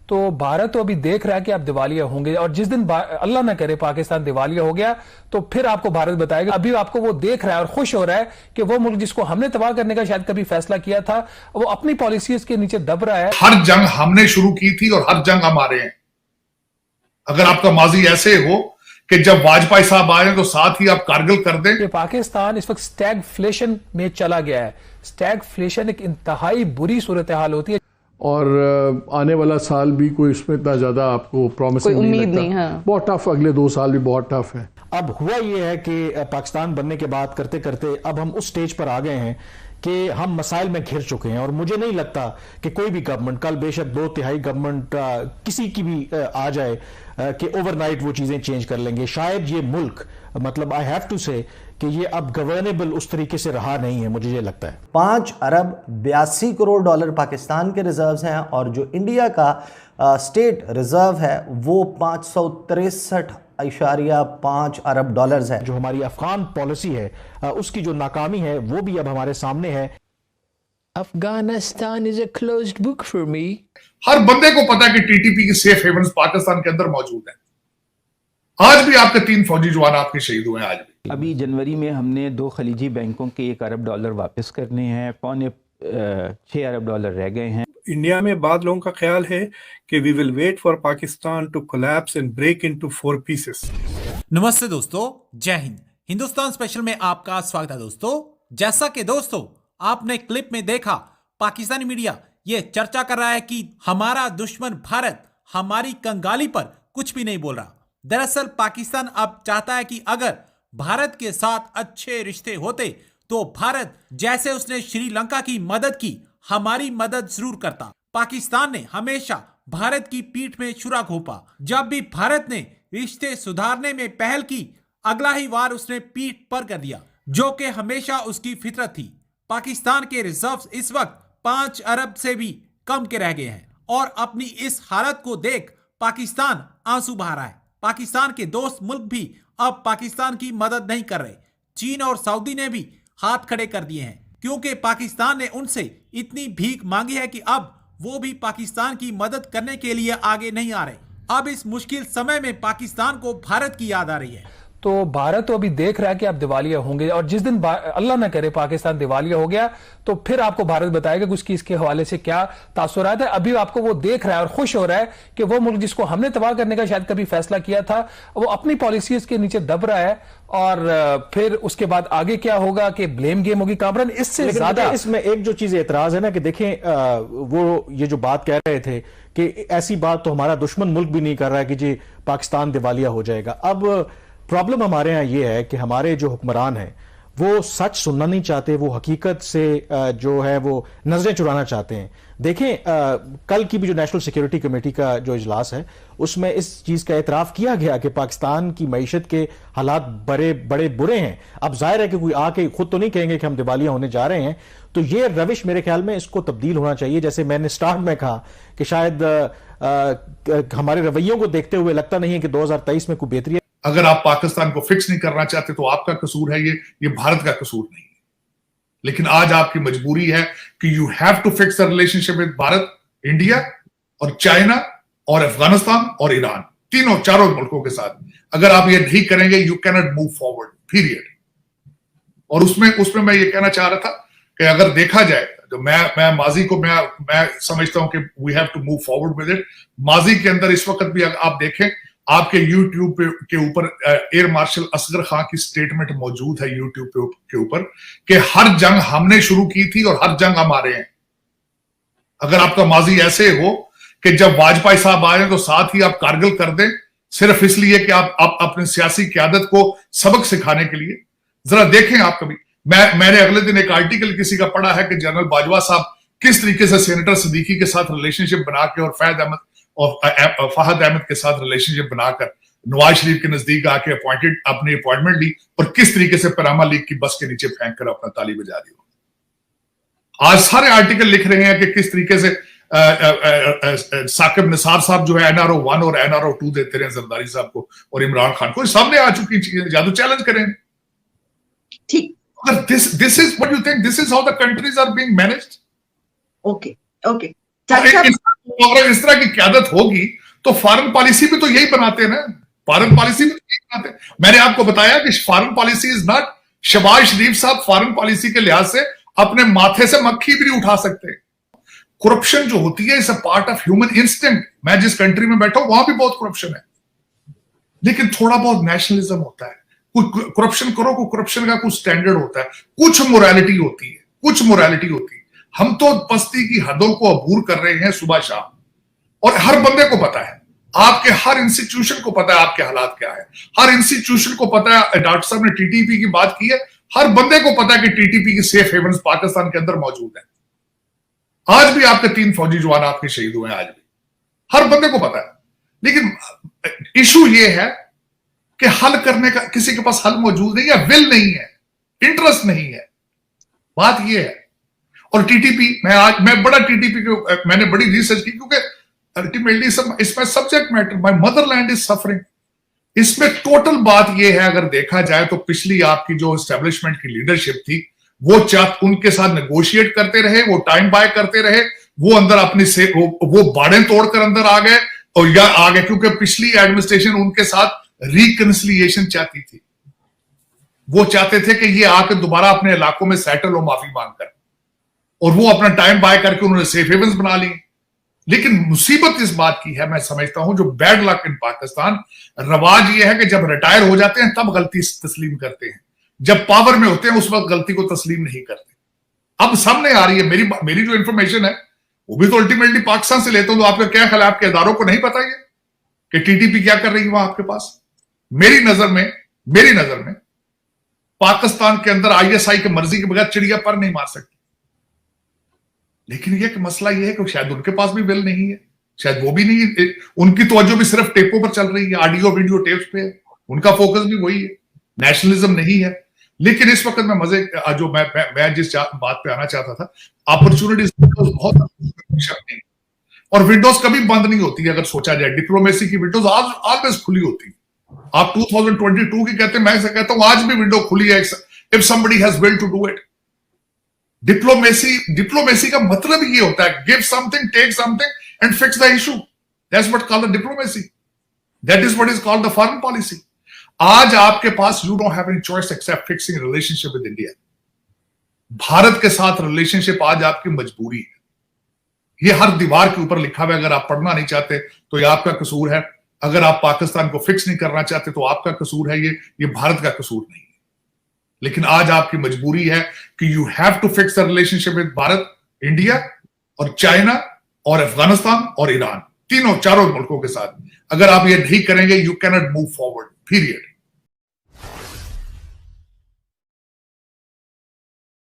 तो भारत तो अभी देख रहा है कि आप दिवालिया होंगे, और जिस दिन अल्लाह ना करे पाकिस्तान दिवालिया हो गया तो फिर आपको भारत बताएगा। अभी आपको वो देख रहा है और खुश हो रहा है कि वो मुल्क जिसको हमने तबाह करने का शायद कभी फैसला किया था, वो अपनी पॉलिसीज के नीचे दब रहा है। हर जंग हमने शुरू की थी और हर जंग हम आ रहे हैं। अगर आपका माजी ऐसे हो कि जब वाजपेयी साहब आए तो साथ ही आप कारगिल कर दें। कि पाकिस्तान इस वक्त स्टैगफ्लेशन में चला गया है। स्टैगफ्लेशन एक इंतहाई बुरी सूरत हाल होती है, और आने वाला साल भी कोई इसमें इतना ज्यादा आपको प्रॉमिसिंग नहीं लगता। नहीं, हाँ। बहुत टफ, अगले 2 साल भी बहुत टफ है। अब हुआ ये है कि पाकिस्तान बनने के बाद करते करते अब हम उस स्टेज पर आ गए हैं कि हम मसाइल में घिर चुके हैं, और मुझे नहीं लगता कि कोई भी गवर्नमेंट, कल बेशक 2/3 गवर्नमेंट किसी की भी आ जाए कि ओवरनाइट वो चीजें चेंज कर लेंगे। शायद ये मुल्क, मतलब आई हैव टू से कि ये अब गवर्नेबल उस तरीके से रहा नहीं है, मुझे ये लगता है। 5 अरब 82 करोड़ डॉलर पाकिस्तान के रिजर्व्स हैं, और जो इंडिया का स्टेट रिजर्व है वो 563.5 अरब डॉलर्स है। जो हमारी अफगान पॉलिसी है उसकी जो नाकामी है वो भी अब हमारे सामने है। Afghanistan is a closed book for me. हर बंदे को पता है कि टीटीपी की सेफ हेवन्स पाकिस्तान के अंदर मौजूद है। आज भी आपके 3 फौजी जवान आपके शहीद हुए हैं। आज भी अभी जनवरी में हमने 2 खलीजी बैंकों के 1 अरब डॉलर वापस करने हैं, 6 अरब डॉलर रह गए हैं। इंडिया में बाद लोगों का ख्याल है कि we will wait for Pakistan to collapse and break into 4 pieces. नमस्ते दोस्तों, जय हिंद। हिंदुस्तान स्पेशल में आपका स्वागत है दोस्तों। जैसा कि दोस्तों आपने क्लिप में देखा, पाकिस्तानी मीडिया ये चर्चा कर रहा है कि हमारा दुश्मन भारत हमारी कंगाली पर कुछ भी नहीं बोल रहा। दरअसल पाकिस्तान अब चाहता है कि अगर भारत के साथ अच्छे रिश्ते होते तो भारत, जैसे उसने श्रीलंका की मदद की, हमारी मदद जरूर करता। पाकिस्तान ने हमेशा भारत की पीठ में छुरा घोंपा। जब भी भारत ने रिश्ते सुधारने में पहल की, अगला ही वार उसने पीठ पर कर दिया, जो कि हमेशा उसकी फितरत थी। पाकिस्तान के रिजर्व्स इस वक्त 5 अरब से भी कम के रह गए हैं, और अपनी इस हालत को देख पाकिस्तान आंसू बहा रहा है। पाकिस्तान के दोस्त मुल्क भी अब पाकिस्तान की मदद नहीं कर रहे। चीन और सऊदी ने भी हाथ खड़े कर दिए हैं, क्योंकि पाकिस्तान ने उनसे इतनी भीख मांगी है कि अब वो भी पाकिस्तान की मदद करने के लिए आगे नहीं आ रहे। अब इस मुश्किल समय में पाकिस्तान को भारत की याद आ रही है। तो भारत तो अभी देख रहा है कि आप दिवालिया होंगे, और जिस दिन अल्लाह ना करे पाकिस्तान दिवालिया हो गया तो फिर आपको भारत बताएगा कि उसकी इसके हवाले से क्या तासुरात है। अभी आपको वो देख रहा है और खुश हो रहा है कि वो मुल्क जिसको हमने तबाह करने का शायद कभी फैसला किया था, वो अपनी पॉलिसीज के नीचे दब रहा है। और फिर उसके बाद आगे क्या होगा कि ब्लेम गेम होगी कामरान। इससे ज्यादा इसमें एक जो चीज एतराज है ना कि देखें, वो ये जो बात कह रहे थे कि ऐसी बात तो हमारा दुश्मन मुल्क भी नहीं कर रहा है कि जी पाकिस्तान दिवालिया हो जाएगा। अब प्रॉब्लम हमारे यहाँ ये है कि हमारे जो हुक्मरान हैं वो सच सुनना नहीं चाहते, वो हकीकत से जो है वो नजरें चुराना चाहते हैं। देखें, कल की भी जो नेशनल सिक्योरिटी कमेटी का जो इजलास है उसमें इस चीज का एतराफ किया गया कि पाकिस्तान की मईशत के हालात बड़े बुरे हैं। अब जाहिर है कि कोई आके खुद तो नहीं कहेंगे कि हम दिवालिया होने जा रहे हैं, तो ये रविश मेरे ख्याल में इसको तब्दील होना चाहिए। जैसे मैंने स्टार्ट में कहा कि शायद हमारे रवैयों को देखते हुए लगता नहीं है कि 2023 में कोई बेहतरी है। अगर आप पाकिस्तान को फिक्स नहीं करना चाहते तो आपका कसूर है, ये भारत का कसूर नहीं है। लेकिन आज आपकी मजबूरी है कि you have to fix the relationship with Bharat, India और चाइना और अफगानिस्तान और ईरान, तीनों चारों मुल्कों के साथ। अगर आप ये नहीं करेंगे you can not move forward, period. और उसमें मैं ये कहना चाह रहा था कि अगर देखा जाए तो मैं माजी को मैं समझता हूं कि we have to move forward with it. माजी के अंदर इस वक्त भी आप देखें, आपके यूट्यूब के ऊपर एयर मार्शल असगर खान की स्टेटमेंट मौजूद है यूट्यूब के ऊपर कि हर जंग हमने शुरू की थी और हर जंग हम आ रहे हैं। अगर आपका माजी ऐसे हो कि जब वाजपेयी साहब आए तो साथ ही आप कारगिल कर दें, सिर्फ इसलिए कि आप अपनी सियासी क्यादत को सबक सिखाने के लिए, जरा देखें आप कभी। मैंने अगले दिन एक आर्टिकल किसी का पढ़ा है कि जनरल बाजवा साहब किस तरीके से सेनेटर सिद्दीकी के साथ रिलेशनशिप बना के और फहद अहमद के साथ रिलेशनशिप बनाकर नवाज शरीफ के नजदीक आके अपनी अपॉइंटमेंट ली, और किस तरीके से पनामा लीग की बस के नीचे फेंक कर अपना ताली बजा दी। आज सारे आर्टिकल लिख रहे हैं कि किस तरीके से साकिब निसार साहब जो है NRO 1 और NRO 2 देते रहे जरदारी साहब को और इमरान खान को। सामने आ चुकी चीजें, जादू चैलेंज करें। ठीक, this is what you think, this is how the countries are being managed. Okay अगर इस तरह की क्यादत होगी तो फॉरेन पॉलिसी भी तो यही बनाते हैं ना, फॉरेन पॉलिसी भी तो यही बनाते हैं। मैंने आपको बताया कि foreign policy is not, Shehbaz Sharif साहब फॉरेन पॉलिसी के लिहाज से अपने माथे से मक्खी भी नहीं उठा सकते। करप्शन जो होती है is a part of human instinct. मैं जिस कंट्री में बैठा हूं वहां भी बहुत करप्शन है, लेकिन थोड़ा बहुत नेशनलिज्म होता है। कोई करप्शन करो, कोई करप्शन का कुछ स्टैंडर्ड होता है, कुछ मोरालिटी होती है, कुछ मोरालिटी होती है। हम तो पस्ती की हदों को अबूर कर रहे हैं सुबह शाम, और हर बंदे को पता है, आपके हर इंस्टीट्यूशन को पता है आपके हालात क्या है, हर इंस्टीट्यूशन को पता है। डॉक्टर साहब ने टीटीपी की बात की है, हर बंदे को पता है कि टीटीपी की सेफ हेवन्स पाकिस्तान के अंदर मौजूद है। आज भी आपके 3 फौजी जवान आपके शहीद हुए हैं, आज भी हर बंदे को पता है। लेकिन इशू ये है कि हल करने का किसी के पास हल मौजूद नहीं है, विल नहीं है, इंटरेस्ट नहीं है, बात ये है। और टीटीपी, मैं बड़ा टीटीपी के मैंने बड़ी रिसर्च की, क्योंकि अल्टीमेटली इसमें subject matter, my Motherland is suffering. इसमें टोटल बात यह है, अगर देखा जाए तो पिछली आपकी जो एस्टेब्लिशमेंट की लीडरशिप थी वो उनके साथ नेगोशिएट करते रहे, वो टाइम बाय करते रहे, वो अंदर अपनी से वो बाड़े तोड़कर अंदर आ गए, और या आ गए क्योंकि पिछली एडमिनिस्ट्रेशन उनके साथ रिकंसिलिएशन चाहती थी। वो चाहते थे कि ये आकर दोबारा अपने इलाकों में सेटल हो माफी मांगकर, और वो अपना टाइम बाय करके उन्होंने सेफ हेवन्स बना ली। लेकिन मुसीबत इस बात की है, मैं समझता हूं, जो बैड लक इन पाकिस्तान, रवाज ये है कि जब रिटायर हो जाते हैं तब गलती तस्लीम करते हैं, जब पावर में होते हैं उस वक्त गलती को तस्लीम नहीं करते। अब सामने आ रही है मेरी जो इंफॉर्मेशन है वो भी तो अल्टीमेटली पाकिस्तान से लेता हूं, तो आपका क्या ख्याल है? आपके इदारों को नहीं पता ये कि टीटीपी क्या कर रही है वहां आपके पास? मेरी नजर में पाकिस्तान के अंदर आईएसआई की मर्जी के बगैर चिड़िया पर नहीं मार सकती। लेकिन ये कि मसला ये है कि शायद उनके पास भी बिल नहीं है, शायद वो भी नहीं, उनकी तवज्जो भी सिर्फ टेपों पर चल रही है, ऑडियो वीडियो टेप्स पे है, उनका फोकस भी वही है, नेशनलिज्म नहीं है। लेकिन इस वक्त मैं जो मैं जिस बात पे आना चाहता था, अपॉर्चुनिटीज बहुत, और विंडोज कभी बंद नहीं होती अगर सोचा जाए। डिप्लोमेसी की विंडोज ऑलवेज खुली होती है। आप 2022 की कहते हैं, मैं से कहता हूं आज भी विंडो खुली है if somebody has will to do it. Diplomacy का मतलब ये होता है, give something, take something and fix the issue. That's what called the diplomacy, that is what is called the foreign policy. आज आपके पास you don't have any choice except fixing relationship with India. Bharat के साथ relationship आज आपकी मजबूरी है, ये हर दीवार के ऊपर लिखा हुआ है। अगर आप पढ़ना नहीं चाहते तो ये आपका कसूर है, अगर आप पाकिस्तान को फिक्स नहीं करना चाहते तो आपका कसूर है, ये भारत का कसूर नहीं है। लेकिन आज आपकी मजबूरी है कि you have to fix the relationship with Bharat, India और चाइना और अफगानिस्तान और ईरान, चारों मुल्कों के साथ। अगर आप ये नहीं करेंगे, you can not move forward, period.